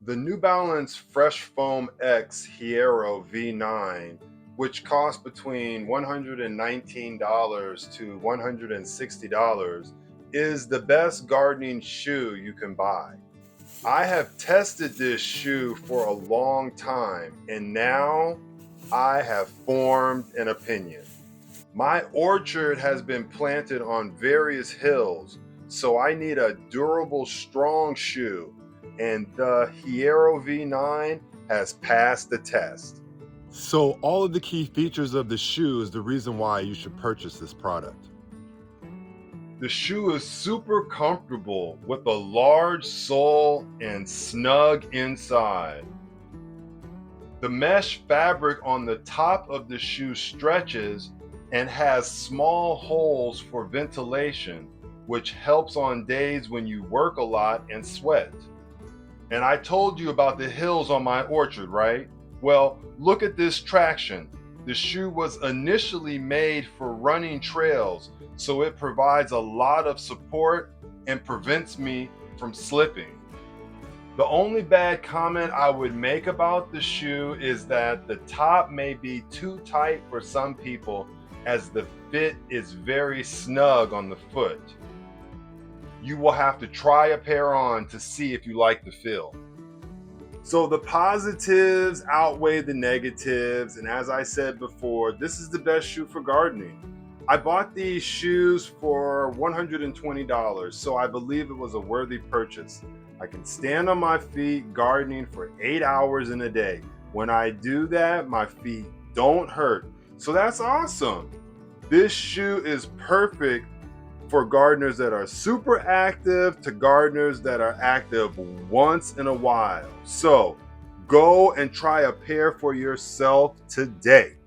The New Balance Fresh Foam X Hierro V9, which costs between $119 to $160, is the best gardening shoe you can buy. I have tested this shoe for a long time, and now I have formed an opinion. My orchard has been planted on various hills, so I need a durable, strong shoe, and the Hierro V9 has passed the test. So, all of the key features of the shoe is the reason why you should purchase this product. The shoe is super comfortable with a large sole and snug inside. The mesh fabric on the top of the shoe stretches and has small holes for ventilation, which helps on days when you work a lot and sweat. And I told you about the hills on my orchard, right? Well, look at this traction. The shoe was initially made for running trails, so it provides a lot of support and prevents me from slipping. The only bad comment I would make about the shoe is that the top may be too tight for some people, as the fit is very snug on the foot. You will have to try a pair on to see if you like the feel. So the positives outweigh the negatives, and as I said before, this is the best shoe for gardening. I bought these shoes for $120, so I believe it was a worthy purchase. I can stand on my feet gardening for 8 hours in a day. When I do that, my feet don't hurt. So that's awesome. This shoe is perfect for gardeners that are super active to gardeners that are active once in a while. So go and try a pair for yourself today.